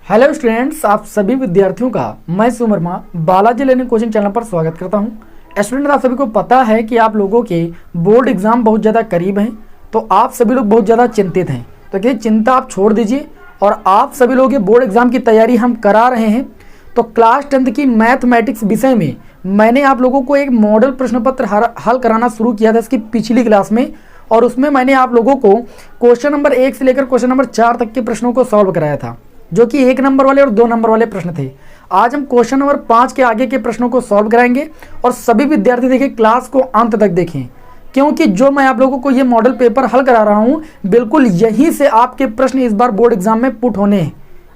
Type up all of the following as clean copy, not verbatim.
Hello students, आप सभी विद्यार्थियों का मैं सुमरमा बालाजी लर्निंग कोचिंग चैनल पर स्वागत करता हूं। स्टूडेंट, आप सभी को पता है कि आप लोगों के बोर्ड एग्जाम बहुत ज़्यादा करीब हैं, तो आप सभी लोग बहुत ज़्यादा चिंतित हैं। तो ये चिंता आप छोड़ दीजिए और आप सभी लोगों के बोर्ड एग्जाम की तैयारी हम करा रहे हैं। तो क्लास 10th की मैथमेटिक्स विषय में मैंने आप लोगों को एक मॉडल प्रश्न पत्र हल कराना शुरू किया था इसकी पिछली क्लास में, और उसमें मैंने आप लोगों को क्वेश्चन नंबर 1 से लेकर क्वेश्चन नंबर 4 तक के प्रश्नों को सॉल्व कराया था, जो कि 1 नंबर वाले और 2 नंबर वाले प्रश्न थे। आज हम क्वेश्चन नंबर 5 के आगे के प्रश्नों को सॉल्व कराएंगे और सभी विद्यार्थी देखिए क्लास को अंत तक देखें, क्योंकि जो मैं आप लोगों को ये मॉडल पेपर हल करा रहा हूँ बिल्कुल यहीं से आपके प्रश्न इस बार बोर्ड एग्जाम में पुट होने हैं,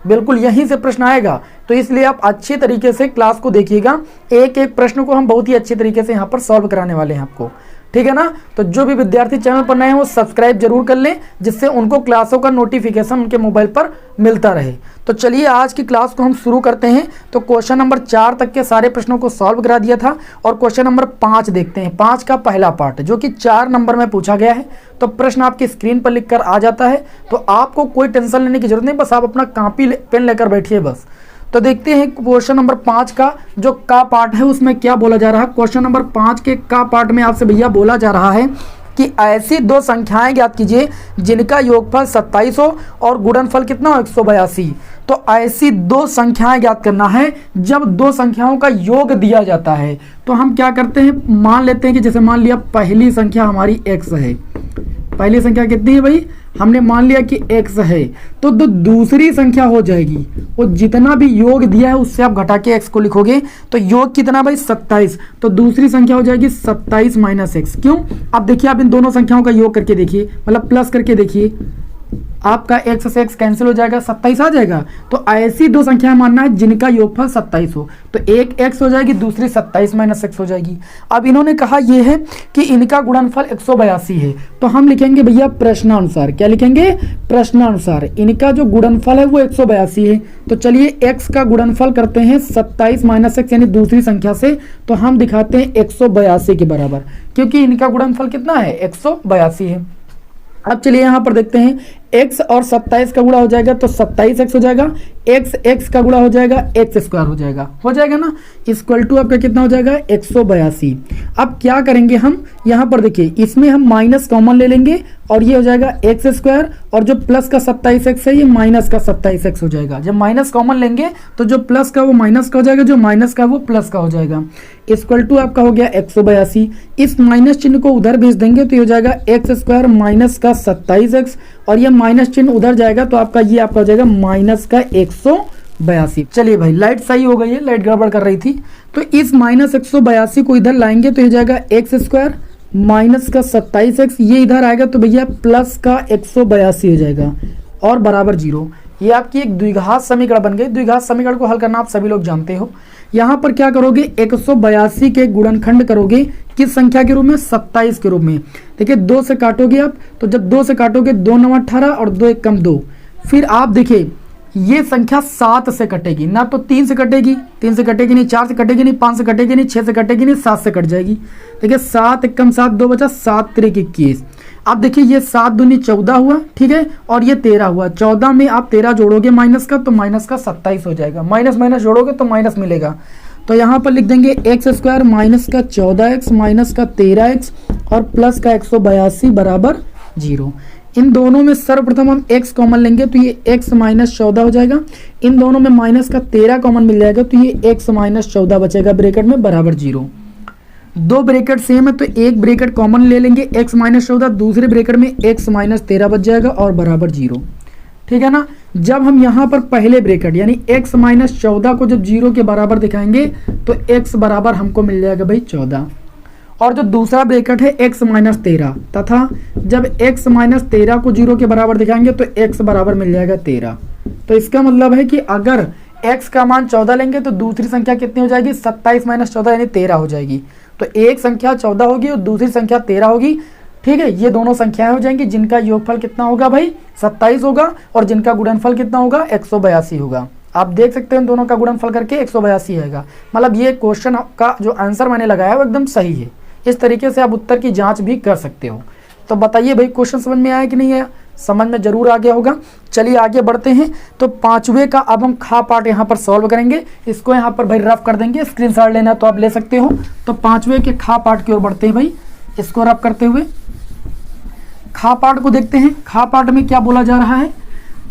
बिल्कुल यहीं से प्रश्न आएगा। तो इसलिए आप अच्छे तरीके से क्लास को देखिएगा, एक एक प्रश्न को हम बहुत ही अच्छे तरीके से यहाँ पर सॉल्व कराने वाले हैं आपको, ठीक है ना। तो जो भी विद्यार्थी चैनल पर नए हैं वो सब्सक्राइब जरूर कर लें, जिससे उनको क्लासों का नोटिफिकेशन उनके मोबाइल पर मिलता रहे। तो चलिए आज की क्लास को हम शुरू करते हैं। तो क्वेश्चन नंबर 4 तक के सारे प्रश्नों को सॉल्व करा दिया था और क्वेश्चन नंबर 5 देखते हैं। 5 का पहला पार्ट जो कि 4 नंबर में पूछा गया है। तो प्रश्न आपकी स्क्रीन पर लिख कर आ जाता है, तो आपको कोई टेंशन लेने की जरूरत नहीं, बस आप अपना कॉपी पेन लेकर बैठिए बस। तो देखते हैं क्वेश्चन नंबर 5 का जो का पार्ट है उसमें क्या बोला जा रहा है। क्वेश्चन नंबर 5 के का पार्ट में आपसे भैया बोला जा रहा है कि ऐसी दो संख्याएं ज्ञात कीजिए जिनका योगफल 27 हो और गुणनफल कितना हो 182। तो ऐसी दो संख्याएं ज्ञात करना है जब दो संख्याओं का योग दिया जाता है। तो हम क्या करते हैं, मान लेते हैं कि जैसे मान लिया पहली संख्या हमारी x है। पहली संख्या कितनी है भाई, हमने मान लिया कि x है, तो दूसरी संख्या हो जाएगी वो जितना भी योग दिया है उससे आप घटा के x को लिखोगे, तो योग कितना भाई 27, तो दूसरी संख्या हो जाएगी 27 माइनस x। क्यों, अब देखिए आप इन दोनों संख्याओं का योग करके देखिए, मतलब प्लस करके देखिए, आपका x से x कैंसिल हो जाएगा, 27 आ जाएगा। तो ऐसी दो संख्या मानना है जिनका योगफल 27 हो, तो एक x हो जाएगी, दूसरी 27 माइनस x हो जाएगी। अब इन्होंने कहा यह है कि इनका गुणनफल 182 है, तो हम लिखेंगे भैया प्रश्नानुसार। क्या लिखेंगे, प्रश्नानुसार इनका जो गुणनफल है वो 182 है। तो चलिए x का गुणनफल करते हैं 27 माइनस x यानी दूसरी संख्या से, तो हम दिखाते हैं 182 के बराबर, क्योंकि इनका गुणनफल कितना है 182 है। अब चलिए यहाँ पर देखते हैं x और 27 का गुणा हो जाएगा तो 27x हो जाएगा, x का गुणा हो जाएगा x स्क्वायर हो जाएगा ना, इक्वल टू आपका कितना हो जाएगा 182। अब क्या करेंगे हम, यहाँ पर देखिए इसमें हम माइनस कॉमन ले लेंगे और ये हो जाएगा x स्क्वायर, और जो प्लस का 27x है ये माइनस का 27x हो जाएगा। जब माइनस कॉमन लेंगे तो जो प्लस का वो माइनस का हो जाएगा, जो माइनस का वो प्लस का हो जाएगा। इक्वल टू आपका हो गया 182। इस माइनस चिन्ह को उधर भेज देंगे तो ये हो जाएगा x स्क्वायर माइनस का 27x, और ये माइनस चिन्ह उधर जाएगा तो आपका ये आपका हो जाएगा माइनस का 182। चलिए भाई लाइट सही हो गई है, लाइट गड़बड़ कर रही थी। तो इस माइनस 182 को इधर लाएंगे तो ये जाएगा x स्क्वायर माइनस का 27x, ये इधर आएगा तो भैया प्लस का 182 हो जाएगा और बराबर 0। ये आपकी एक द्विघात समीकरण बन गई। द्विघात समीकरण को हल करना आप सभी लोग जानते हो। यहाँ पर क्या करोगे, 182 के गुणनखंड करोगे किस संख्या के रूप में, 27 के रूप में। देखिए 2 से काटोगे आप, तो जब 2 से काटोगे 2 9 18 और 2 1 कम 2। फिर आप देखिए ये संख्या 7 से कटेगी ना, तो 3 से कटेगी, 3 से कटेगी नहीं, 4 से कटेगी नहीं, 5 से कटेगी नहीं, 6 से कटेगी नहीं, 7 से कट जाएगी। देखिए 7 1 कम 7 2 बचा, 7 3 21। अब देखिए ये 7 दूनी 14 हुआ, ठीक है, और ये 13 हुआ। 14 में आप 13 जोड़ोगे माइनस का, तो माइनस का 27 हो जाएगा। माइनस माइनस जोड़ोगे तो माइनस मिलेगा, तो यहाँ पर लिख देंगे x स्क्वायर माइनस का 14x माइनस का 13x और प्लस का 182 बराबर 0। इन दोनों में सर्वप्रथम हम x कॉमन लेंगे तो ये x माइनस 14 हो जाएगा। इन दोनों में माइनस का 13 कॉमन मिल जाएगा तो ये x माइनस 14 बचेगा ब्रैकेट में बराबर 0। दो ब्रैकेट सेम है तो एक ब्रैकेट कॉमन ले लेंगे, x माइनस 14, दूसरे ब्रैकेट में x माइनस 13 बच जाएगा और बराबर 0, ठीक है ना। जब हम यहाँ पर पहले ब्रैकेट यानी x माइनस 14 को जब 0 के बराबर दिखाएंगे तो x बराबर हमको मिल जाएगा भाई 14, और जो दूसरा ब्रैकेट है x माइनस 13, तथा जब x माइनस 13 को 0 के बराबर दिखाएंगे तो x बराबर मिल जाएगा 13। तो इसका मतलब है कि अगर x का मान 14 लेंगे तो दूसरी संख्या कितनी हो जाएगी, 27 माइनस 14 यानी 13 हो जाएगी। तो एक संख्या 14 होगी और दूसरी संख्या 13 होगी, ठीक है। ये दोनों संख्याएं हो जाएंगी जिनका योगफल कितना होगा भाई 27 होगा, और जिनका गुणनफल कितना होगा 182 होगा। आप देख सकते हैं दोनों का गुणनफल करके 182 आएगा। मतलब ये क्वेश्चन का जो आंसर मैंने लगाया वो एकदम सही है। इस तरीके से आप उत्तर की जांच भी कर सकते हो। तो बताइए भाई क्वेश्चन समझ में आया कि नहीं आया। समझ में जरूर आ गया होगा। चलिए आगे बढ़ते हैं। तो पांचवे का अब हम खा पार्ट यहाँ पर सॉल्व करेंगे। इसको यहाँ पर भाई रफ कर देंगे, स्क्रीनशॉट लेना तो आप ले सकते हो। तो पांचवे के खा पार्ट की ओर बढ़ते हैं भाई, इसको रफ करते हुए खा पार्ट को देखते हैं। खा पार्ट में क्या बोला जा रहा है?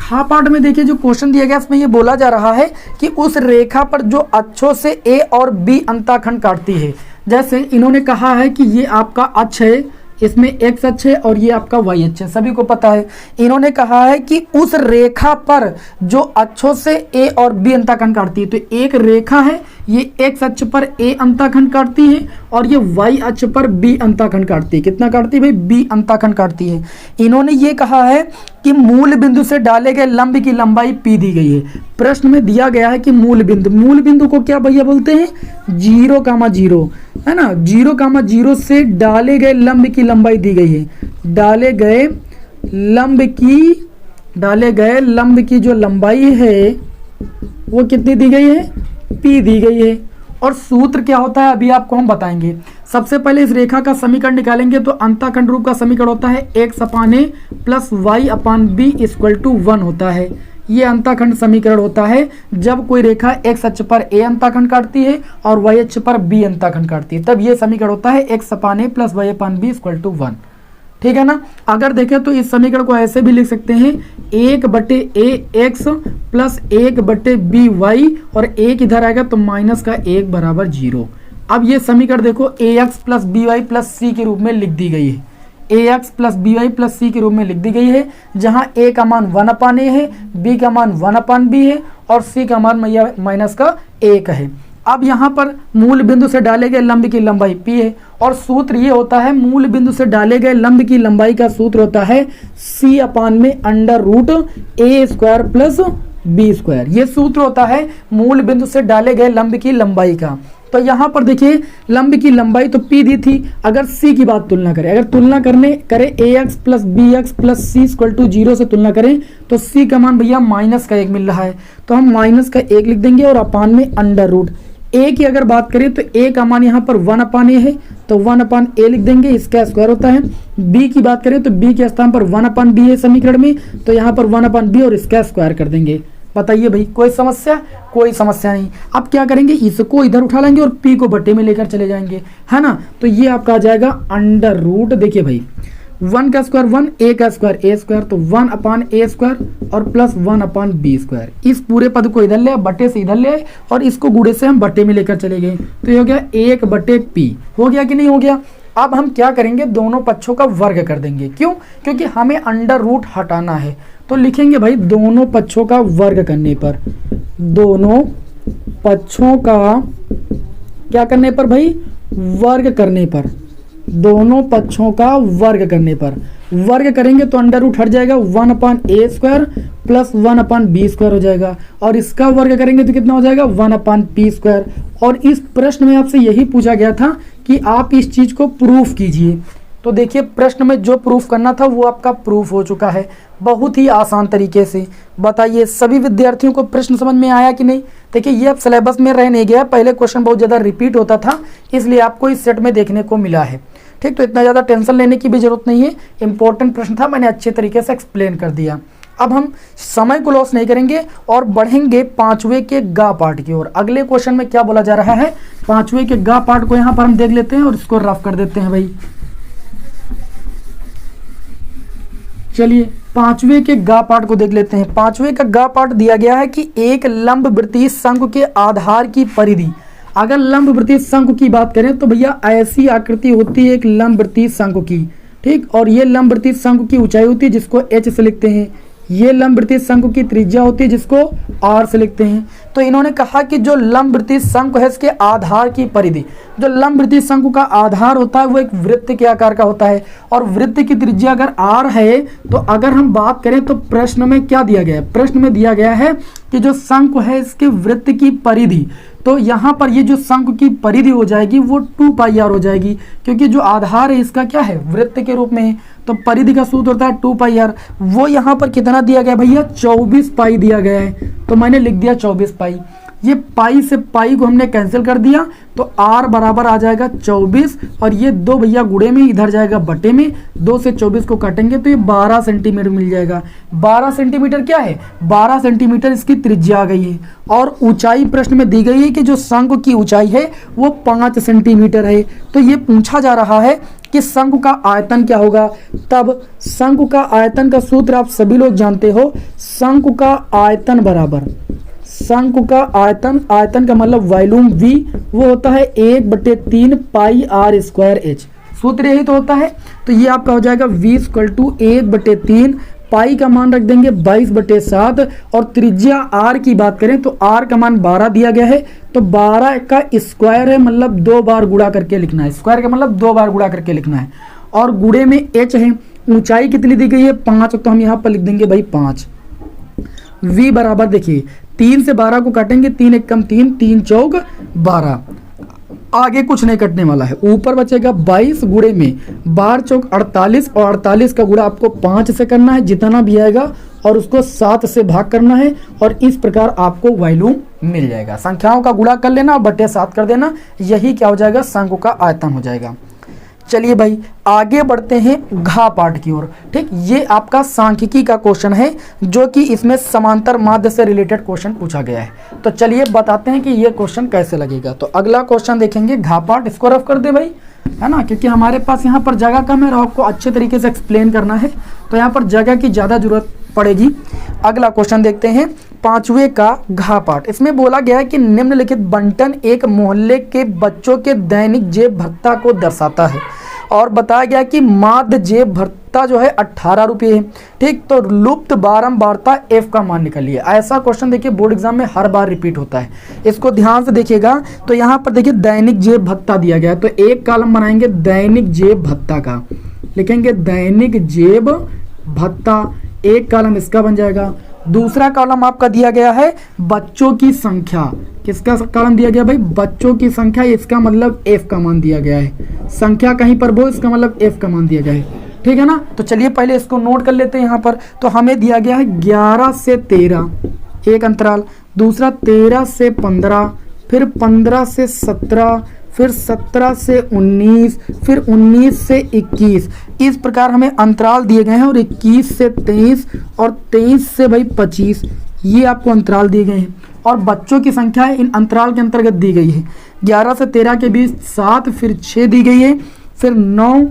खा पार्ट में देखिए जो क्वेश्चन दिया गया इसमें ये बोला जा रहा है कि उस रेखा पर जो अक्षों से ए और बी अंतःखंड काटती है। जैसे इन्होंने कहा है कि ये आपका अक्ष है, इसमें एक्स अक्ष है और ये आपका वाई अक्ष है, सभी को पता है। इन्होंने कहा है कि उस रेखा पर जो अक्षों से ए और बी अंतःखंड काटती है। तो एक रेखा है, ये एक्स अक्ष पर ए अंतःखंड काटती है और ये वाई अक्ष पर बी अंतःखंड काटती है। कितना काटती है भाई? बी अंतःखंड काटती है। इन्होंने ये कहा है कि मूल बिंदु से डाले गए लंब की लंबाई पी दी गई है। प्रश्न में दिया गया है कि मूल बिंदु को क्या भैया बोलते हैं? 0,0 है ना। 0,0 से डाले गए लंब की लंबाई दी गई है। डाले गए लंब की जो लंबाई है वो कितनी दी गई है? पी दी गई है। और सूत्र क्या होता है अभी आपको हम बताएंगे। सबसे पहले इस रेखा का समीकरण निकालेंगे। तो अंतःखंड रूप का समीकरण होता है x/a plus y/b equal to 1 होता है। ये अंतःखंड समीकरण होता है जब कोई रेखा x अक्ष पर a अंतःखंड काटती है और y अक्ष पर b अंतःखंड काटती है, तब ये समीकरण होता है x/a plus y/b equal to 1। ठीक है ना। अगर देखें तो इस समीकरण को ऐसे भी लिख सकते हैं 1/ax प्लस 1/by और एक इधर आएगा तो माइनस का 1 बराबर 0। अब ये समीकरण देखो ax plus by plus c के रूप में लिख दी गई है। ax plus by plus c के रूप में लिख दी गई है, जहां a का मान 1/a है, b का मान 1/b है और c का मान माइनस का 1 है। अब यहाँ पर मूल बिंदु से डाले गए लंब की लंबाई p है और सूत्र ये होता है, मूल बिंदु से डाले गए लंब की लंबाई का सूत्र होता है c/√a² प्लस b²। ये सूत्र होता है मूल बिंदु से डाले गए लंब की लंबाई का। तो यहाँ पर देखिए लंब की लंबाई तो p दी थी। अगर c की बात तुलना करें, अगर तुलना करें ax plus bx plus c equal to 0 से तुलना करें तो c का मान भैया माइनस का 1 मिल रहा है, तो हम माइनस का 1 लिख देंगे और अपान में अंडर रूट। a की अगर बात करें तो a का मान यहाँ पर 1/a है तो 1/a लिख देंगे, इसका स्क्वायर होता है। b की बात करें तो b के स्थान पर 1/b है समीकरण में, तो यहाँ पर 1/b और इसका स्क्वायर कर देंगे। बताइए भाई कोई समस्या? कोई समस्या नहीं। अब क्या करेंगे, इसको इधर उठा लेंगे और p को बट्टे में लेकर चले जाएंगे, है ना। तो ये आपका आ जाएगा अंडर रूट। देखिए भाई 1 का स्क्वायर 1, a का स्क्वायर a², तो 1/a² और प्लस 1/b²। इस पूरे पद को इधर ले, बट्टे से इधर ले और इसको गुणे से हम बट्टे में लेकर चले गए, तो ये हो गया 1/p। हो गया कि नहीं हो गया? अब हम क्या करेंगे, दोनों पक्षों का वर्ग कर देंगे। क्यों? क्योंकि हमें अंडर रूट हटाना है। तो लिखेंगे भाई दोनों पक्षों का वर्ग करने पर, दोनों पक्षों का क्या करने पर भाई? वर्ग करने पर। दोनों पक्षों का वर्ग करने पर वर्ग करेंगे तो अंडर रूट हट जाएगा, 1/a² प्लस 1/b² हो जाएगा और इसका वर्ग करेंगे तो कितना हो जाएगा? 1/p²। और इस प्रश्न में आपसे यही पूछा गया था कि आप इस चीज को प्रूफ कीजिए। तो देखिए प्रश्न में जो प्रूफ करना था वो आपका प्रूफ हो चुका है बहुत ही आसान तरीके से। बताइए सभी विद्यार्थियों को प्रश्न समझ में आया कि नहीं? देखिए ये अब सिलेबस में रह नहीं गया, पहले क्वेश्चन बहुत ज़्यादा रिपीट होता था इसलिए आपको इस सेट में देखने को मिला है। ठीक, तो इतना ज़्यादा टेंशन लेने की भी जरूरत नहीं है। इंपॉर्टेंट प्रश्न था, मैंने अच्छे तरीके से एक्सप्लेन कर दिया। अब हम समय को लॉस नहीं करेंगे और बढ़ेंगे पांचवे के गा पार्ट की ओर। अगले क्वेश्चन में क्या बोला जा रहा है, पांचवे के गा पार्ट को यहाँ पर हम देख लेते हैं और इसको रफ कर देते हैं भाई। चलिए पांचवे के गा पार्ट को देख लेते हैं। पांचवे का गा पार्ट दिया गया है कि एक लंबवृत्तीय शंकु के आधार की परिधि। अगर लंबवृत्तीय शंकु की बात करें तो भैया ऐसी आकृति होती है एक लंबवृत्तीय शंकु की, ठीक। और ये लंबवृत्तीय शंकु की ऊंचाई होती है जिसको h से लिखते हैं। ये लंबवृत्तीय शंकु की त्रिज्या होती है जिसको r से लिखते हैं। तो इन्होंने कहा कि जो लंबवृत्तीय शंकु है इसके आधार की परिधि, जो लंबवृत्तीय शंकु का आधार होता है वो एक वृत्त के आकार का होता है और वृत्त की त्रिज्या अगर r है तो अगर हम बात करें तो प्रश्न में क्या दिया गया है, प्रश्न में दिया गया है कि जो शंकु है इसके वृत्त की परिधि, तो यहाँ पर ये जो शंकु की परिधि हो जाएगी वो 2πr हो जाएगी क्योंकि जो आधार है इसका क्या है, वृत्त के रूप में है। तो परिधि का सूत्र होता है 2πr। वो यहाँ पर कितना दिया गया भैया, 24π दिया गया है, तो मैंने लिख दिया 24π। ये पाई से पाई को हमने कैंसिल कर दिया तो r बराबर आ जाएगा 24 और ये 2 भैया गुणे में इधर जाएगा बटे में, 2 से 24 को काटेंगे तो ये 12 सेंटीमीटर मिल जाएगा। 12 सेंटीमीटर क्या है, 12 सेंटीमीटर इसकी त्रिज्या आ गई है। और ऊंचाई प्रश्न में दी गई है कि जो शंकु की ऊंचाई है वो 5 सेंटीमीटर है। तो ये पूछा जा रहा है कि शंकु का आयतन क्या होगा। तब शंकु का आयतन का सूत्र आप सभी लोग जानते हो, शंकु का आयतन बराबर, शंकु का आयतन, आयतन का मतलब वॉल्यूम v, वो होता है 1/3 पाई r स्क्वायर h। सूत्र यही तो होता है। तो ये आपका हो जाएगा v = 1/3, पाई का मान रख देंगे 22/7 और त्रिज्या r की बात करें तो r का मान 12 दिया गया है। तो 12 का स्क्वायर है, मतलब 2 बार गुणा करके लिखना है। स्क्वायर का मतलब 2 बार गुणा करके लिखना है। और गुणे में h है। ऊंचाई कितनी दी गई है, 5, तो हम यहाँ पर लिख देंगे भाई 5। v बराबर देखिए 3 से 12 को काटेंगे, 3 1 कम 3, 3 चौक 12, आगे कुछ नहीं कटने वाला है। ऊपर बचेगा 22 गुणे में 12 चौक 48 और 48 का गुणा आपको 5 से करना है, जितना भी आएगा, और उसको 7 से भाग करना है और इस प्रकार आपको वॉल्यूम मिल जाएगा। संख्याओं का गुणा कर लेना और बटे 7 कर देना, यही क्या हो जाएगा, शंकु का आयतन हो जाएगा। चलिए भाई आगे बढ़ते हैं घा पाठ की ओर। ठीक, ये आपका सांख्यिकी का क्वेश्चन है जो कि इसमें समांतर माध्य से रिलेटेड क्वेश्चन पूछा गया है। तो चलिए बताते हैं कि ये क्वेश्चन कैसे लगेगा। तो अगला क्वेश्चन देखेंगे घा पाठ, इसको रफ कर दे भाई, है ना, क्योंकि हमारे पास यहाँ पर जगह कम है और आपको अच्छे तरीके से एक्सप्लेन करना है, तो यहाँ पर जगह की ज़्यादा जरूरत पड़ेगी। अगला क्वेश्चन देखते हैं 5वें का घा पाठ। इसमें बोला गया है कि निम्नलिखित बंटन एक मोहल्ले के बच्चों के दैनिक जेब भत्ता को दर्शाता है और बताया गया कि माध्य जेब भत्ता जो है 18 रुपये है। ठीक, तो लुप्त बारंबारता f का मान निकालिए। ऐसा क्वेश्चन देखिए बोर्ड एग्जाम में हर बार रिपीट होता है, इसको ध्यान से देखिएगा। तो यहाँ पर देखिए दैनिक जेब भत्ता दिया गया है, तो एक कॉलम बनाएंगे दैनिक जेब भत्ता का, लिखेंगे दैनिक जेब भत्ता, एक कॉलम इसका बन जाएगा। दूसरा कॉलम आपका दिया गया है बच्चों की संख्या, किसका कॉलम दिया गया भाई, बच्चों की संख्या, इसका मतलब f का मान दिया गया है। संख्या कहीं पर बोल, इसका मतलब f का मान दिया गया है। ठीक है ना, तो चलिए पहले इसको नोट कर लेते हैं। यहाँ पर तो हमें दिया गया है 11 से 13 एक अंतराल, दूसरा 13 से 15, फिर 15 से 17, फिर 17 से 19, फिर 19 से 21, इस प्रकार हमें अंतराल दिए गए हैं। और 21 से 23 और 23 से भाई 25, ये आपको अंतराल दिए गए हैं। और बच्चों की संख्या इन अंतराल के अंतर्गत दी गई है। 11 से 13 के बीच 7, फिर 6 दी गई है, फिर 9,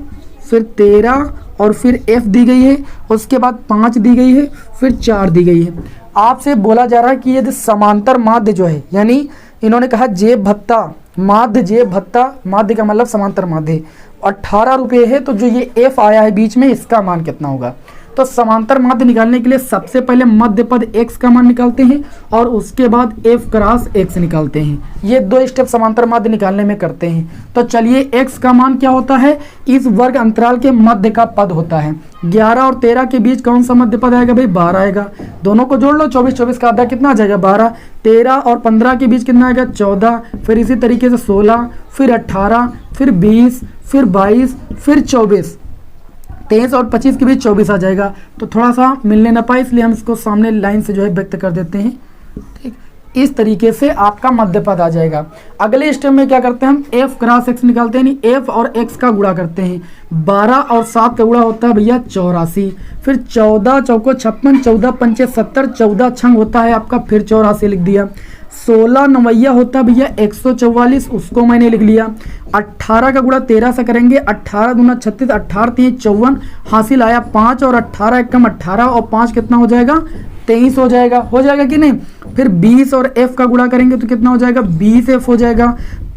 फिर 13 और फिर f दी गई है, उसके बाद 5 दी गई है, फिर 4 दी गई है। आपसे बोला जा रहा है कि यदि समांतर माध्य जो है, यानी इन्होंने कहा जेब भत्ता, माध्य जेब भत्ता, माध्य का मतलब समांतर माध्य 18 रुपये है, तो जो ये f आया है बीच में, इसका मान कितना होगा। तो समांतर माध्य निकालने के लिए सबसे पहले मध्य पद x का मान निकालते हैं और उसके बाद f क्रॉस x निकालते हैं। ये 2 स्टेप समांतर माध्य निकालने में करते हैं। तो चलिए x का मान क्या होता है, इस वर्ग अंतराल के मध्य का पद होता है। 11 और 13 के बीच कौन सा मध्य पद आएगा भाई, 12 आएगा। दोनों को जोड़ लो, 24 24 का आधा कितना आ जाएगा 12। 13 और 15 के बीच कितना आएगा 14, फिर इसी तरीके से 16, फिर 18, फिर 20, फिर 22, फिर 24, 23 और 25 के बीच 24 आ जाएगा। तो थोड़ा सा मिलने ना पाए, इसलिए हम इसको सामने लाइन से जो है व्यक्त कर देते हैं। ठीक, इस तरीके से आपका मध्य पद आ जाएगा। अगले स्टेप में क्या करते हैं, हम f क्रॉस x निकालते हैं, यानी f और x का गुणा करते हैं। 12 और 7 का गुणा होता है भैया 84, फिर 14 चौको 56, 14 पंचे 70, 14 छंग होता है आपका, फिर 84 लिख दिया। 16 नवैया होता है भैया 144, उसको मैंने लिख लिया। 18 का गुणा 13 से करेंगे, 18 दूना 36, 18 3 54, हासिल आया 5 और 18 एक कम 18 और 5 कितना हो जाएगा 23 हो जाएगा कि नहीं। फिर 20 और f का गुणा करेंगे तो कितना हो जाएगा 20f हो जाएगा।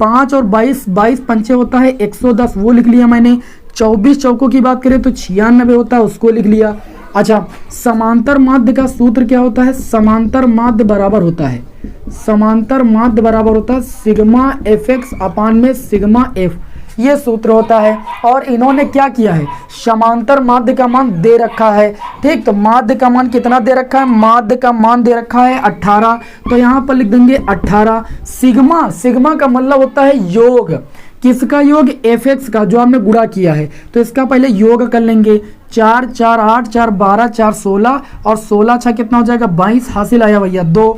5 और 22, 22 पंचे होता है 110, वो लिख लिया मैंने। 24 चौकों की बात करें तो 96 होता है, उसको लिख लिया। अच्छा, समांतर माध्य का सूत्र क्या होता है, समांतर माध्य बराबर होता है, समांतर माध्य बराबर होता है सिग्मा fx अपान में सिग्मा f, ये सूत्र होता है। और इन्होंने क्या किया है, समांतर माध्य का मान दे रखा है। ठीक, तो माध्य का मान कितना दे रखा है, माध्य का मान दे रखा है 18, तो यहाँ पर लिख देंगे 18। सिग्मा, सिग्मा का मतलब होता है योग, किसका योग, fx का, जो हमने गुणा किया है। तो इसका पहले योग कर लेंगे, 4 4 8 4 12 4 16 और 16 6 कितना हो जाएगा 22, हासिल आया भैया 2।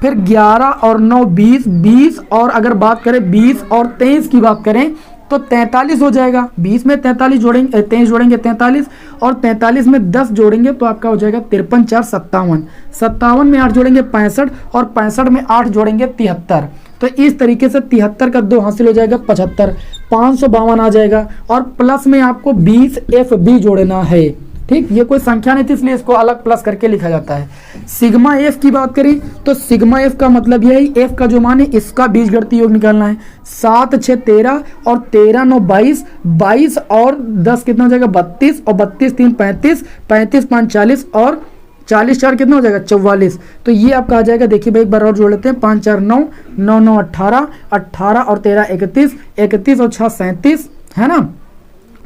फिर 11 और 9 20, 20 और अगर बात करें 20 और 23 की बात करें तो 43 हो जाएगा। 20 में 43 जोड़ेंगे, 23 जोड़ेंगे 43, और 43 में 10 जोड़ेंगे तो आपका हो जाएगा 53 4 57। 57 में 8 जोड़ेंगे 65, और 65 में 8 जोड़ेंगे 73। तो इस तरीके से 73 का 2 हासिल हो जाएगा 75, 552 आ जाएगा। और प्लस में आपको 20 FB जोड़ना है। ठीक, ये कोई संख्या नहीं थी इसलिए इसको अलग प्लस करके लिखा जाता है। सिग्मा एफ की बात करें तो सिग्मा एफ का मतलब यही, एफ का जो मान है इसका बीजगणितीय योग निकालना है। 7 6 13 और 13 9 22, 22 और 10 कितना हो जाएगा 32, और 32 3 35, 35 5 40, और 40 4 कितना हो जाएगा 44। तो ये आपका आ जाएगा। देखिए भाई एक बार और जोड़ लेते हैं, 5 4 9, 9 9 18, 18 और 13 31, 31 और 6 37, है ना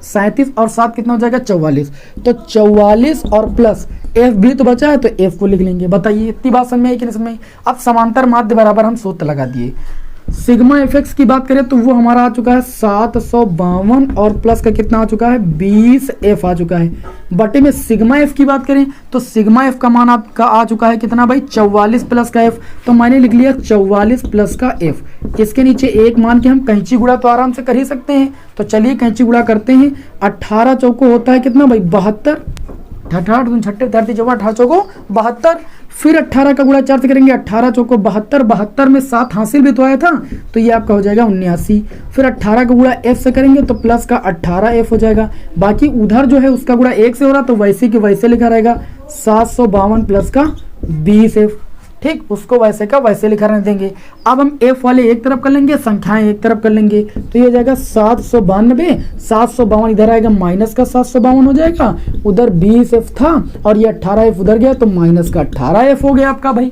37, और 7 कितना हो जाएगा 44। तो 44 और प्लस एफ भी तो बचा है तो एफ को लिख लेंगे। बताइए इतनी बात समझ में आई कि नहीं समझ में आई? अब समांतर माध्य बराबर हम सूत्र लगा दिए। सिग्मा एफ एक्स की बात करें तो वो हमारा आ चुका है 752, और प्लस का कितना आ चुका है 20 एफ आ चुका है। बटे में सिग्मा एफ की बात करें तो सिग्मा एफ का मान आपका आ चुका है कितना भाई 44 प्लस का एफ। तो मैंने लिख लिया 44 प्लस का एफ। इसके नीचे एक मान के हम कैंची गुणा तो आराम से कर ही सकते हैं। तो चलिए कैंची गुणा करते हैं। 18 चौको होता है कितना भाई 72, 18 छठे 18 चौको 72। फिर 18 का गुणा 4 से करेंगे, 18 चौको 72, 72 में 7 हासिल भी तो आया था तो ये आपका हो जाएगा 79। फिर 18 का गुणा एफ से करेंगे तो प्लस का 18 एफ हो जाएगा। बाकी उधर जो है उसका गुणा 1 से हो रहा तो वैसे के वैसे लिखा रहेगा 752 प्लस का 20 एफ। ठीक, उसको वैसे का वैसे लिखा रहने देंगे। अब हम एफ वाले एक तरफ कर लेंगे, संख्याएं एक तरफ कर लेंगे, तो ये हो जाएगा 792, 752 इधर आएगा माइनस का 752 हो जाएगा, उधर 20 एफ था और ये 18 एफ उधर गया तो माइनस का 18 एफ हो गया आपका भाई।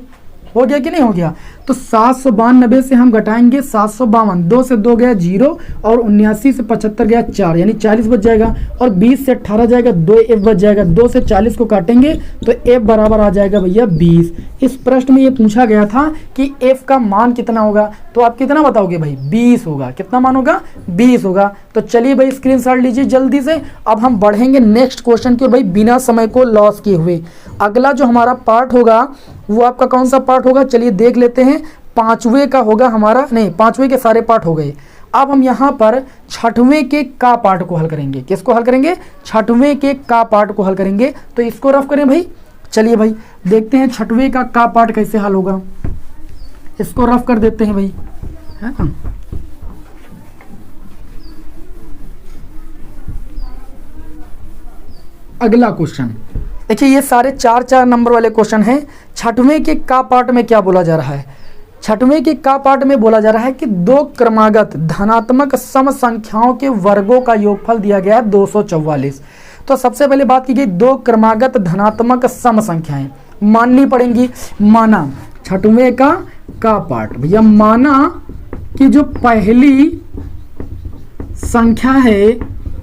हो गया कि नहीं हो गया? तो 792 से हम घटाएंगे 752, 2 से 2 गया 0, और 79 से 75 गया 4, यानी 40 बच जाएगा। और 20 से 18 जाएगा 2 एफ बच जाएगा। 2 से 40 को काटेंगे तो एफ बराबर आ जाएगा भैया 20। इस प्रश्न में ये पूछा गया था कि एफ का मान कितना होगा, तो आप कितना बताओगे भाई 20 होगा। कितना मान होगा 20 होगा। तो चलिए भाई स्क्रीनशॉट लीजिए जल्दी से। अब हम बढ़ेंगे नेक्स्ट क्वेश्चन की ओर भाई, बिना समय को लॉस किए हुए। अगला जो हमारा पार्ट होगा वो आपका कौन सा पार्ट होगा, चलिए देख लेते हैं। 5वें का होगा हमारा, नहीं 5वें के सारे पार्ट हो गए। अब हम यहाँ पर 6वें के का पार्ट को हल करेंगे। किसको हल करेंगे? 6वें के का पार्ट को हल करेंगे। तो इसको रफ करें भाई। चलिए भाई देखते हैं 6वें का पार्ट कैसे हल होगा। इसको रफ कर देते हैं भाई, है ना। अगला क्वेश्चन देखिए, ये सारे 4 नंबर वाले क्वेश्चन हैं। 6वें के का पार्ट में क्या बोला जा रहा है? 6वें के का पार्ट में बोला जा रहा है कि 2 क्रमागत धनात्मक सम संख्याओं के वर्गों का योगफल दिया गया है 244। तो सबसे पहले बात की गई 2 क्रमागत धनात्मक सम संख्याएं माननी पड़ेंगी। माना 6वें का पार्ट भैया, माना कि जो पहली संख्या है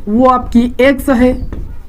वो आपकी x है।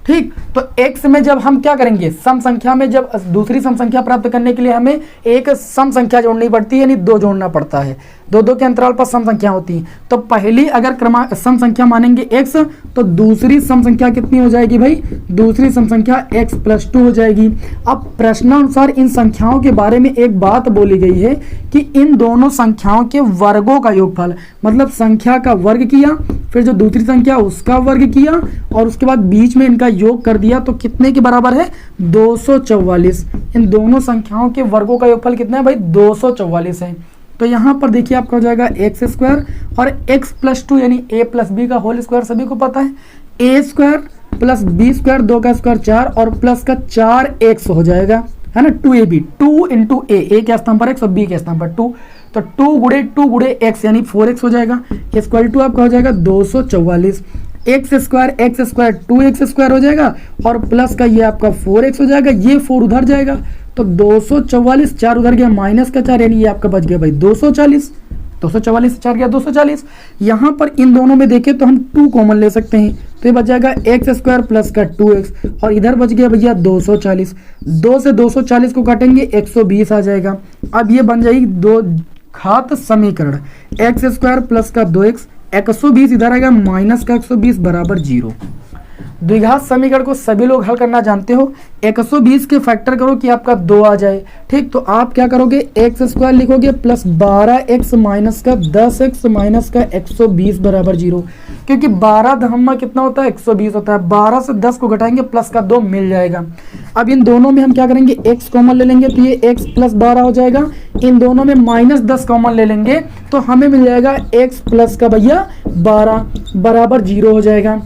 ठीक, तो x में जब हम क्या करेंगे, सम संख्या में जब दूसरी सम संख्या प्राप्त करने के लिए हमें एक सम संख्या जोड़नी पड़ती है, यानी 2 जोड़ना पड़ता है। 2 के अंतराल पर सम संख्या होती है। तो पहली अगर सम संख्या मानेंगे x, तो दूसरी सम संख्या कितनी हो जाएगी भाई? दूसरी सम संख्या x + 2 हो जाएगी। अब प्रश्नानुसार इन संख्याओं के बारे में एक बात बोली गई है कि इन दोनों संख्याओं के वर्गों का योगफल, मतलब संख्या का वर्ग किया, फिर जो दूसरी संख्या उसका वर्ग किया, और उसके बाद बीच में इनका योग कर दिया, तो कितने के बराबर है 244। इन दोनों संख्याओं के वर्गों का योगफल कितना है भाई 244 है। तो यहाँ पर देखिए आपका हो जाएगा x² और x + 2 यानी a + b का होल स्क्वायर, सभी को पता है a² + b², 2 का स्क्वायर 4 और प्लस का 4x हो जाएगा, है ना। 2ab, 2 × a के स्थान पर x और b के स्थान पर 2, तो 2 गुणे x यानी 4x हो जाएगा। = आपका हो जाएगा 244। x² 2x² हो जाएगा और प्लस का ये आपका 4x हो जाएगा। ये 4 उधर जाएगा तो 244, 4 उधर गया माइनस का 4, यानी ये आपका बच गया भाई 240। 244 से 4 गया 240। यहाँ पर इन दोनों में देखें तो हम 2 कॉमन ले सकते हैं, तो ये बच जाएगा x² प्लस का 2x, और इधर बच गया भैया 240। 2 से 240 को काटेंगे 120 आ जाएगा। अब ये बन जाएगी 2 घात समीकरण, x² प्लस का 2x, 120 इधर आएगा माइनस का 120 बराबर 0। द्विघात समीकरण को सभी लोग हल करना जानते हो। 120 के फैक्टर करो कि आपका 2 आ जाए। ठीक, तो आप क्या करोगे, एक्स स्क्वायर लिखोगे प्लस 12x माइनस का 10x माइनस का 120 बराबर 0, क्योंकि 12 दहम्मा कितना होता है 120 होता है। 12 से 10 को घटाएंगे प्लस का 2 मिल जाएगा। अब इन दोनों में हम क्या करेंगे, x कॉमन ले लेंगे तो ये x प्लस 12 हो जाएगा। इन दोनों में माइनस 10 कॉमन ले लेंगे तो हमें मिल जाएगा x प्लस का भैया 12 बराबर 0 हो जाएगा।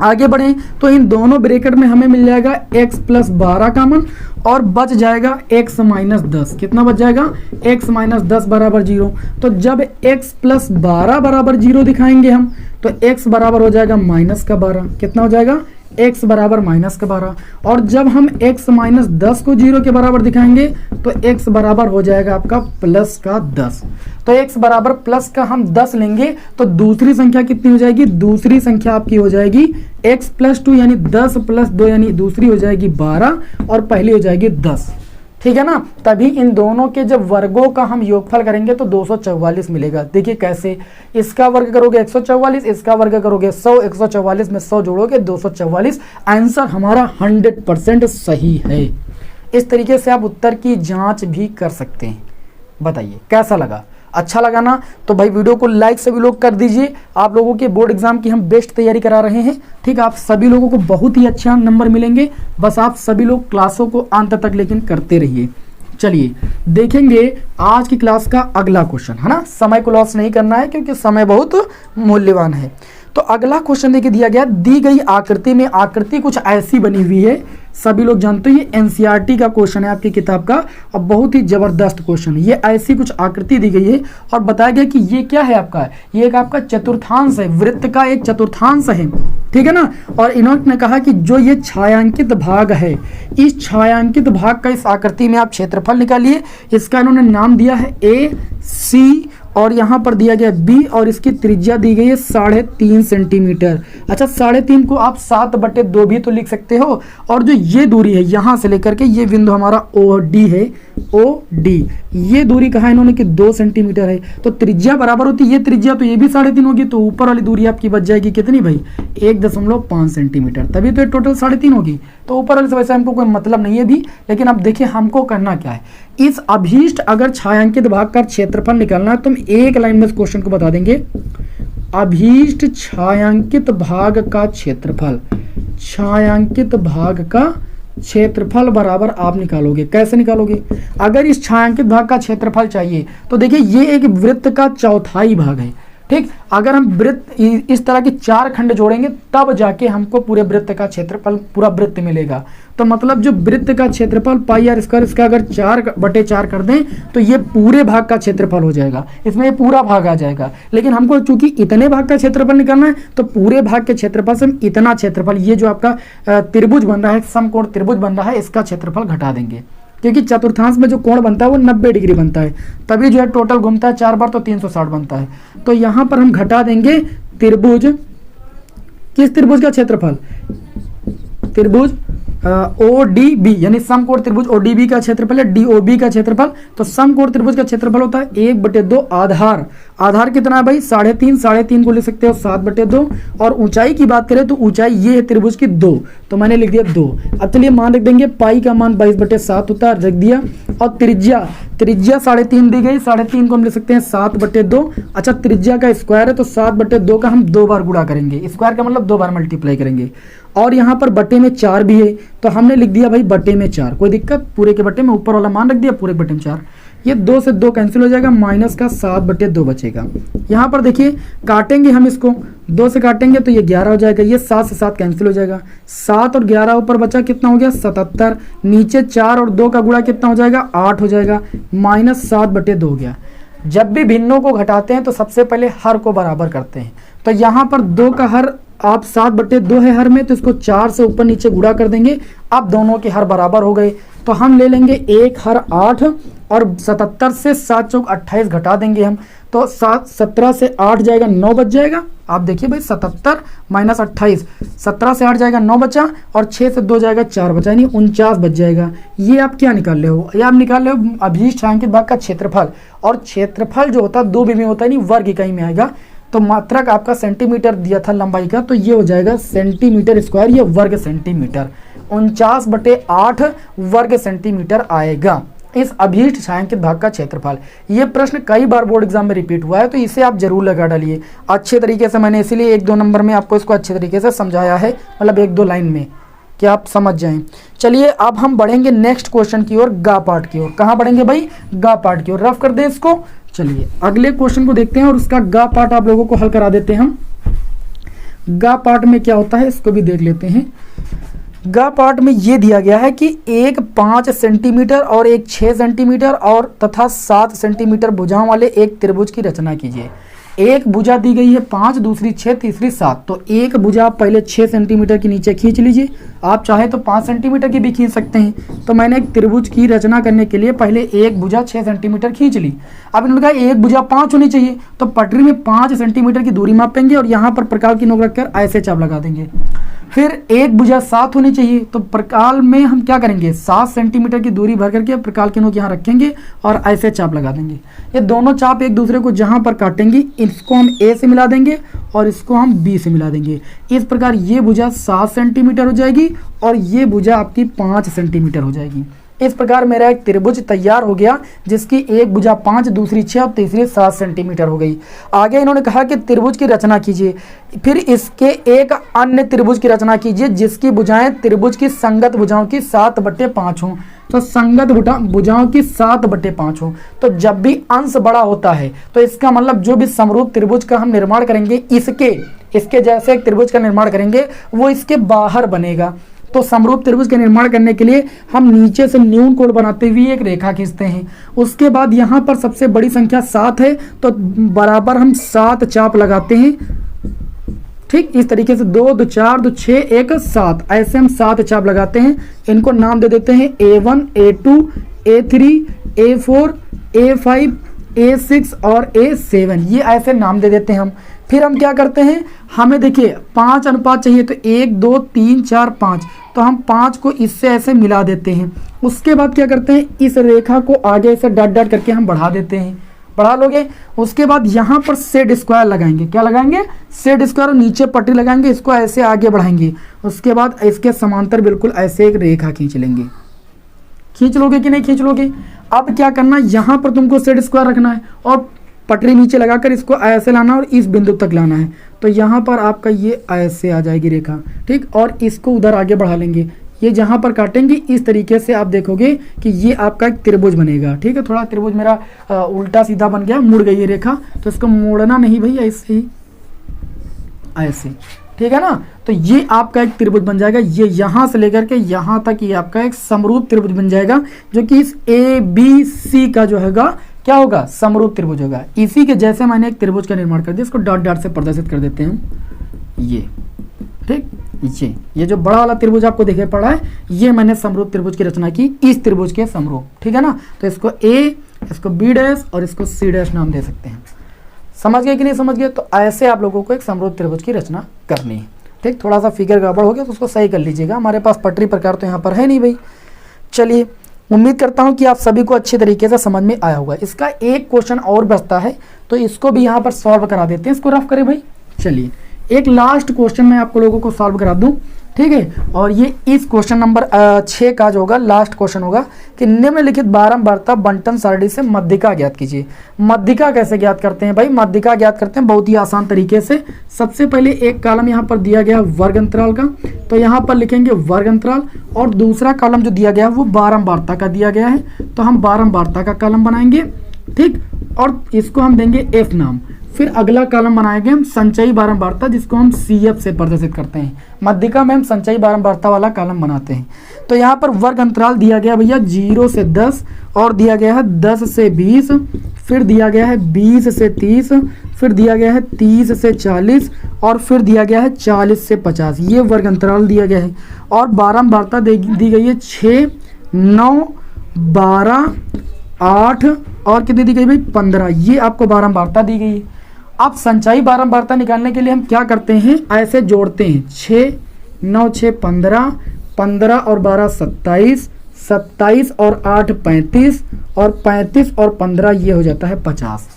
आगे बढ़ें तो इन दोनों ब्रैकेट में हमें मिल जाएगा x प्लस 12 कॉमन और बच जाएगा x माइनस 10। कितना बच जाएगा, x माइनस 10 बराबर 0। तो जब x प्लस 12 बराबर 0 दिखाएंगे हम तो x बराबर हो जाएगा माइनस का 12। कितना हो जाएगा, x बराबर माइनस का 12। और जब हम x माइनस 10 को 0 के बराबर दिखाएंगे तो x बराबर हो जाएगा आपका प्लस का 10। तो x बराबर प्लस का हम 10 लेंगे तो दूसरी संख्या कितनी हो जाएगी, दूसरी संख्या आपकी हो जाएगी x प्लस 2 यानी 10 प्लस 2 यानी दूसरी हो जाएगी 12 और पहली हो जाएगी 10। ठीक है ना। तभी इन दोनों के जब वर्गों का हम योगफल करेंगे तो 244 मिलेगा। देखिए कैसे, इसका वर्ग करोगे 144, इसका वर्ग करोगे 100, 144 में 100 जोड़ोगे 244। आंसर हमारा 100% सही है। इस तरीके से आप उत्तर की जांच भी कर सकते हैं। बताइए कैसा लगा, अच्छा लगा ना? तो भाई वीडियो को लाइक सभी लोग कर दीजिए। आप लोगों के बोर्ड एग्जाम की हम बेस्ट तैयारी करा रहे हैं। ठीक, आप सभी लोगों को बहुत ही अच्छा नंबर मिलेंगे। बस आप सभी लोग क्लासों को अंत तक लेकिन करते रहिए। चलिए देखेंगे आज की क्लास का अगला क्वेश्चन, है ना। समय को लॉस नहीं करना है क्योंकि समय बहुत मूल्यवान है। तो अगला क्वेश्चन देखिए दिया गया, दी गई आकृति में आकृति कुछ ऐसी बनी हुई है। सभी लोग जानते हैं ये एनसीईआरटी का क्वेश्चन है आपकी किताब का और बहुत ही जबरदस्त क्वेश्चन है। ये ऐसी कुछ आकृति दी गई है और बताया गया कि ये क्या है आपका, ये एक आपका चतुर्थांश है, वृत्त का एक चतुर्थांश है। ठीक है ना। और इन्होंने कहा कि जो ये छायांकित भाग है, इस छायांकित भाग का इस आकृति में आप क्षेत्रफल निकालिए। इसका इन्होंने नाम दिया है ए सी और यहाँ पर दिया गया बी और इसकी त्रिज्या दी गई है 3.5 सेंटीमीटर। अच्छा 3.5 को आप 7/2 भी तो लिख सकते हो। और जो ये दूरी है यहाँ से लेकर के ये बिंदु हमारा ओ डी है, ओ डी, ये दूरी कहा इन्होंने कि 2 सेंटीमीटर है। तो त्रिज्या बराबर होती है, ये त्रिज्या तो ये भी 3.5 होगी, तो ऊपर वाली दूरी आपकी बच जाएगी कितनी भाई, 1.5 सेंटीमीटर। तभी तो ये टोटल 3.5 होगी। तो ऊपर वाले से वैसे हमको कोई मतलब नहीं है भी, लेकिन अब देखिए हमको करना क्या है। इस अभीष्ट अगर छायांकित भाग का क्षेत्रफल निकालना है तो हम एक लाइन में इस क्वेश्चन को बता देंगे। अभीष्ट छायांकित भाग का क्षेत्रफल, छायांकित भाग का क्षेत्रफल बराबर आप निकालोगे। कैसे निकालोगे, अगर इस छायांकित भाग का क्षेत्रफल चाहिए तो देखिए ये एक वृत्त का चौथाई भाग है। ठीक, अगर हम वृत्त इस तरह के 4 खंड जोड़ेंगे तब जाके हमको पूरे वृत्त का क्षेत्रफल, पूरा वृत्त मिलेगा। तो मतलब जो वृत्त का क्षेत्रफल पाई आर स्क्वायर, इसका अगर 4/4 कर दें तो ये पूरे भाग का क्षेत्रफल हो जाएगा, इसमें ये पूरा भाग आ जाएगा। लेकिन हमको चूंकि इतने भाग का क्षेत्रफल निकालना है तो पूरे भाग के क्षेत्रफल से हम इतना क्षेत्रफल, ये जो आपका त्रिभुज बन रहा है, समकोण त्रिभुज बन रहा है, इसका क्षेत्रफल घटा देंगे। क्योंकि चतुर्थांश में जो कोण बनता है वो 90 डिग्री बनता है, तभी जो है टोटल घूमता है 4 बार तो 360 बनता है। तो यहाँ पर हम घटा देंगे त्रिभुज, किस त्रिभुज का क्षेत्रफल, त्रिभुज ODB यानी समकोण त्रिभुज ODB का क्षेत्रफल है DOB का क्षेत्रफल। तो समकोण त्रिभुज का क्षेत्रफल होता है 1/2 आधार। आधार कितना है भाई, 3.5, 3.5 को लिख सकते हो 7/2। और ऊंचाई की बात करें तो ऊंचाई ये है त्रिभुज की 2, तो मैंने लिख दिया 2। अब चलिए मान रख देंगे, पाई का मान 22/7 होता है, रख दिया। और त्रिज्या 3.5 दी गई, 3.5 को हम लिख सकते हैं 7/2। अच्छा त्रिज्या का स्क्वायर है तो 7/2 का हम 2 बार गुणा करेंगे, स्क्वायर का मतलब 2 बार मल्टीप्लाई करेंगे। और यहाँ पर बटे में 4 भी है तो हमने लिख दिया भाई बटे में 4, कोई दिक्कत, पूरे के बटे में ऊपर वाला मान रख दिया, पूरे बटे में 4। ये 2 से 2 कैंसिल हो जाएगा, माइनस का 7/2 बचेगा। यहाँ पर देखिए काटेंगे हम इसको, 2 से काटेंगे तो ये 11 हो जाएगा, ये 7 से 7 कैंसिल हो जाएगा। 7 और 11 ऊपर बचा कितना हो गया 77, नीचे 4 और 2 का गुणा कितना हो जाएगा 8 हो जाएगा, माइनस 7/2 हो गया। जब भी भिन्नों को घटाते हैं तो सबसे पहले हर को बराबर करते हैं। तो यहाँ पर 2 का हर आप 7/2 है हर में, तो इसको 4 से ऊपर नीचे गुणा कर देंगे। अब दोनों के हर बराबर हो गए तो हम ले लेंगे 1 हर 8 और 77 से 7 चौक 28 घटा देंगे हम, तो 17 से 8 जाएगा 9 बच जाएगा। आप देखिए भाई 77 माइनस 28, 17 से 8 जाएगा 9 बचा और 6 से 2 जाएगा 4 बचा, यानी 49 बच जाएगा। ये आप क्या निकाल रहे हो, ये आप निकाल रहे हो अभीष्ट छायांकित भाग का क्षेत्रफल। और क्षेत्रफल जो होता है 2 भी में होता है, नहीं वर्ग इकाई में आएगा। तो मात्रक आपका सेंटीमीटर दिया था लंबाई का, तो ये हो जाएगा सेंटीमीटर स्क्वायर, ये वर्ग सेंटीमीटर 49/8 वर्ग सेंटीमीटर आएगा इस अभीष्ट छायांकित भाग का क्षेत्रफल। ये प्रश्न कई बार बोर्ड एग्जाम में रिपीट हुआ है, तो इसे आप जरूर लगा डालिए अच्छे तरीके से। मैंने इसीलिए 1-2 नंबर में आपको इसको अच्छे तरीके से समझाया है, मतलब 1-2 लाइन में, कि आप समझ जाएं। चलिए अब हम बढ़ेंगे नेक्स्ट क्वेश्चन की ओर, गा पार्ट की ओर। कहाँ बढ़ेंगे भाई? गा पार्ट की ओर। रफ कर दें इसको। चलिए अगले क्वेश्चन को देखते हैं और उसका गा पार्ट आप लोगों को हल करा देते हैं हम। गा पार्ट में क्या होता है इसको भी देख लेते हैं। गा पार्ट में ये दिया गया है कि एक 5 सेंटीमीटर और एक 6 सेंटीमीटर और तथा 7 सेंटीमीटर भुजाओं वाले एक त्रिभुज की रचना कीजिए। एक भुजा दी गई है 5, दूसरी 6, तीसरी 7। तो एक भुजा आप पहले 6 सेंटीमीटर के नीचे खींच लीजिए, आप चाहे तो 5 सेंटीमीटर की भी खींच सकते हैं। तो मैंने एक त्रिभुज की रचना करने के लिए पहले एक भुजा 6 सेंटीमीटर खींच ली। अब इन्होंने कहा एक भुजा 5 होनी चाहिए, तो पटरी में 5 सेंटीमीटर की दूरी मापेंगे और यहाँ पर प्रकाल की नोक रखकर ऐसे चाप लगा देंगे। फिर एक भुजा 7 होनी चाहिए, तो प्रकाल में हम क्या करेंगे, 7 सेंटीमीटर की दूरी भर करके प्रकाल की नोक यहाँ रखेंगे और ऐसे चाप लगा देंगे। ये दोनों चाप एक दूसरे को जहाँ पर काटेंगी, इसको हम ए से मिला देंगे और इसको हम बी से मिला देंगे। इस प्रकार ये भुजा 7 सेंटीमीटर हो जाएगी और ये भुजा आपकी 5 सेंटीमीटर हो जाएगी। इस प्रकार मेरा एक त्रिभुज तैयार हो गया, जिसकी एक भुजा 5, दूसरी 6 और तीसरी 7 सेंटीमीटर हो गई। आगे इन्होंने कहा कि त्रिभुज की रचना कीजिए, फिर इसके एक अन्य त्रिभुज की रचना कीजिए जिसकी भुजाएं त्रिभुज की संगत भुजाओं की 7/5 हों। तो संगत भुजाओं की 7/5 हो, तो जब भी अंश बड़ा होता है तो इसका मतलब जो भी समरूप त्रिभुज का हम निर्माण करेंगे, इसके जैसे एक त्रिभुज का निर्माण करेंगे, वो इसके बाहर बनेगा। तो समरूप त्रिभुज के निर्माण करने के लिए हम नीचे से न्यून कोण बनाते हुए एक रेखा खींचते हैं। उसके बाद यहाँ पर सबसे बड़ी संख्या 7 है, तो बराबर हम 7 चाप लगाते हैं। ठीक इस तरीके से 2, 2, 4, 2, 6, 1, 7, ऐसे हम 7 चाप लगाते हैं। इनको नाम दे देते हैं A1, A2, A3, A4, A5, A6 और A7, ये ऐसे नाम दे देते हैं हम। फिर हम क्या करते हैं, हमें देखिए 5 अनुपात चाहिए, तो 1, 2, 3, 4, 5, तो हम 5 को इससे ऐसे मिला देते हैं। उसके बाद क्या करते हैं, इस रेखा को आगे ऐसे डॉट डॉट करके हम बढ़ा देते हैं। बढ़ा लोगे, उसके बाद यहाँ पर सेट स्क्वायर लगाएंगे। क्या लगाएंगे? सेट स्क्वायर, और नीचे पट्टी लगाएंगे, इसको ऐसे आगे बढ़ाएंगे। उसके बाद इसके समांतर बिल्कुल ऐसे एक रेखा खींच लेंगे। खींच लोगे कि नहीं खींच लोगे? अब क्या करना, यहाँ पर तुमको सेट स्क्वायर रखना है और पटरी नीचे लगाकर इसको ऐसे लाना और इस बिंदु तक लाना है। तो यहाँ पर आपका ये ऐसे आ जाएगी रेखा, ठीक, और इसको उधर आगे बढ़ा लेंगे। ये जहाँ पर काटेंगे इस तरीके से आप देखोगे कि ये आपका एक त्रिभुज बनेगा। ठीक है, थोड़ा त्रिभुज मेरा उल्टा सीधा बन गया, मुड़ गई ये रेखा, तो इसको मोड़ना नहीं भाई, ऐसे ही ऐसे, ठीक है ना। तो ये आपका एक त्रिभुज बन जाएगा। ये यहाँ से लेकर के यहाँ तक ये आपका एक समरूप त्रिभुज बन जाएगा, जो कि इस ABC का जो होगा क्या होगा, समरूप त्रिभुज होगा। इसी के जैसे मैंने एक त्रिभुज का निर्माण कर दिया, इसको डॉट डॉट से प्रदर्शित कर देते हैं ये। ठीक, ये जो बड़ा वाला त्रिभुज आपको दिखाई पड़ा है, ये मैंने समरूप त्रिभुज की रचना की, इस त्रिभुज के समरूप। ठीक है ना, तो इसको A, इसको B' और इसको C' नाम दे सकते हैं। समझ गए कि नहीं समझ गए? तो ऐसे आप लोगों को एक समरूप त्रिभुज की रचना करनी है। ठीक, थोड़ा सा फिगर गड़बड़ हो गया तो उसको सही कर लीजिएगा। हमारे पास पटरी प्रकार तो यहाँ पर है नहीं भाई। चलिए, उम्मीद करता हूँ कि आप सभी को अच्छे तरीके से समझ में आया होगा। इसका एक क्वेश्चन और बचता है, तो इसको भी यहाँ पर सॉल्व करा देते हैं। इसको रफ करें भाई। चलिए, एक लास्ट क्वेश्चन मैं आपको लोगों को सॉल्व करा दूं, ठीक है। और ये इस क्वेश्चन नंबर 6 का जो होगा लास्ट क्वेश्चन होगा कि निम्नलिखित बारंबारता बंटन सारणी से मध्यिका ज्ञात कीजिए। मध्यिका कैसे ज्ञात करते हैं भाई? मध्यिका ज्ञात करते हैं बहुत ही आसान तरीके से। सबसे पहले एक कॉलम यहाँ पर दिया गया वर्ग अंतराल का, तो यहाँ पर लिखेंगे वर्ग अंतराल, और दूसरा कॉलम जो दिया गया है वो बारंबारता का दिया गया है, तो हम बारंबारता का कॉलम बनाएंगे। ठीक, और इसको हम देंगे F नाम। फिर अगला कॉलम बनाएंगे हम संचयी बारंबारता, जिसको हम CF से प्रदर्शित करते हैं। मध्यिका में हम संचयी बारंबारता वाला कॉलम बनाते हैं। तो यहाँ पर वर्ग अंतराल दिया गया भैया 0 से 10, और दिया गया है 10 से 20, फिर दिया गया है 20 से 30, फिर दिया गया है 30 से 40, और फिर दिया गया है 40 से 50। ये वर्ग अंतराल दिया गया है। और बारंबारता दी गई है 6, 9, 12, 8 और कितनी दी गई भाई? 15। ये आपको बारंबारता दी गई है। अब संचयी बारंबारता निकालने के लिए हम क्या करते हैं, ऐसे जोड़ते हैं। 6, 9, 6, 15, 15 और 12 27, 27 और 8 35, और 35 और 15 ये हो जाता है 50।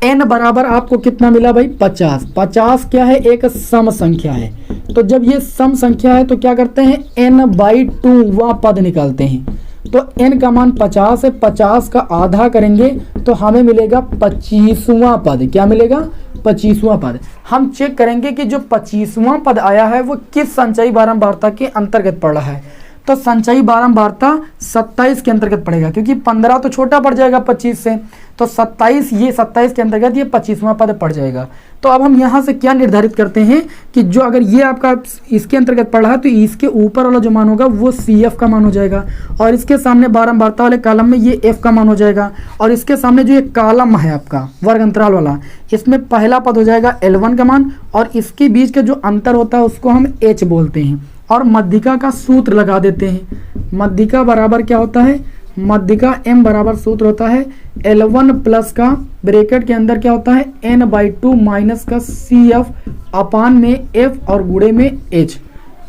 n बराबर आपको कितना मिला भाई 50। 50 क्या है, एक सम संख्या है। तो जब ये सम संख्या है तो क्या करते हैं, n/2 वह पद निकालते हैं। तो n का मान 50 है, 50 का आधा करेंगे तो हमें मिलेगा 25वां पद। क्या मिलेगा, 25वां पद। हम चेक करेंगे कि जो 25वां पद आया है वो किस संचयी बारंबारता के अंतर्गत पड़ रहा है। तो संचयी बारंबारता 27 के अंतर्गत पड़ेगा, क्योंकि 15 तो छोटा पड़ जाएगा 25 से, तो 27 ये 27 के अंतर्गत ये 25वां पद पड़ जाएगा। तो अब हम यहाँ से क्या निर्धारित करते हैं कि जो अगर ये आपका इसके अंतर्गत पड़ रहा है तो इसके ऊपर वाला जो मान होगा वो CF का मान हो जाएगा, और इसके सामने बारंबारता वाले कॉलम में ये F का मान हो जाएगा, और इसके सामने जो ये कॉलम है आपका वर्ग अंतराल वाला, इसमें पहला पद हो जाएगा L1 का मान, और इसके बीच का जो अंतर होता है उसको हम H बोलते हैं, और मध्यिका का सूत्र लगा देते हैं। मध्यिका बराबर क्या होता है, मध्यिका m बराबर सूत्र होता है L1 प्लस का ब्रैकेट के अंदर क्या होता है n/2 माइनस का CF अपान में F और गुणे में H।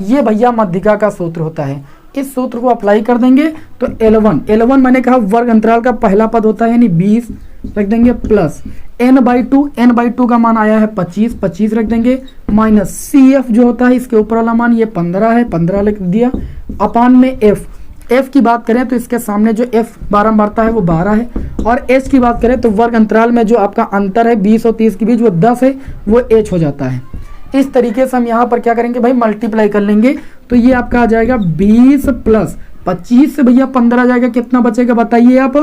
ये भैया मध्यिका का सूत्र होता है। इस सूत्र को अप्लाई कर देंगे तो L1 मैंने कहा वर्ग अंतराल का पहला पद होता है यानी 20 रख देंगे, प्लस n/2 का मान आया है 25 रख देंगे, माइनस CF जो होता है इसके ऊपर वाला मान ये 15 है, 15 लिख दिया, अपान में F की बात करें तो इसके सामने जो F बारंबारता है वो 12 है, और H की बात करें तो वर्ग अंतराल में जो आपका अंतर है 20 और 30 के बीच वो 10 है, वो H हो जाता है। इस तरीके से हम यहाँ पर क्या करेंगे भाई, मल्टीप्लाई कर लेंगे तो ये आपका आ जाएगा 20 प्लस 25 से भैया 15 जाएगा, कितना बचेगा बताइए आप,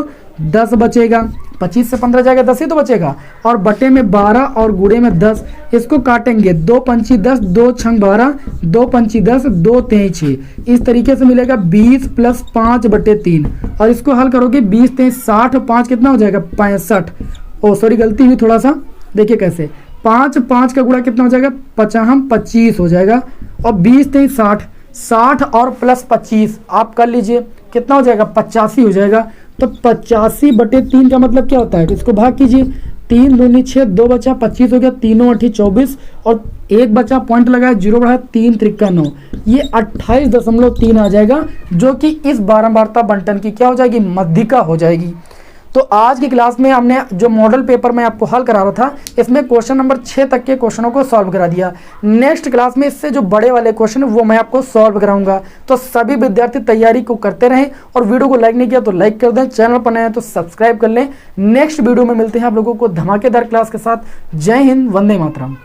10 बचेगा। 25 से 15 जाएगा 10 ही तो बचेगा, और बटे में 12 और गुणे में 10, इसको काटेंगे 2 पंची 10, 2 छंग 12, 2 पंची 10, 2 तेई 6, इस तरीके से मिलेगा 20 प्लस 5/3, और इसको हल करोगे 20 तेई 60, 5 कितना हो जाएगा 65। ओ सॉरी गलती हुई थोड़ा सा, देखिए कैसे 5 का गुणा कितना हो जाएगा 25 हो जाएगा, और 20 तेई 60 और प्लस 25 आप कर लीजिए कितना हो जाएगा 85 हो जाएगा। तो 85/3 का मतलब क्या होता है, इसको भाग कीजिए, 3 दूनी 6, 2 बचा 25 हो गया, 3 8 24, और 1 बचा पॉइंट लगाया 0 बढ़ाया 3 त्रिका 9, ये 28.3 आ जाएगा, जो कि इस बारंबारता बंटन की क्या हो जाएगी, मध्यिका हो जाएगी। तो आज की क्लास में हमने जो मॉडल पेपर में आपको हल करा रहा था इसमें क्वेश्चन नंबर 6 तक के क्वेश्चनों को सॉल्व करा दिया। नेक्स्ट क्लास में इससे जो बड़े वाले क्वेश्चन वो मैं आपको सॉल्व कराऊंगा। तो सभी विद्यार्थी तैयारी को करते रहें, और वीडियो को लाइक नहीं किया तो लाइक कर दें, चैनल पर नए हैं तो सब्सक्राइब कर लें। नेक्स्ट वीडियो में मिलते हैं आप लोगों को धमाकेदार क्लास के साथ। जय हिंद, वंदे मातरम।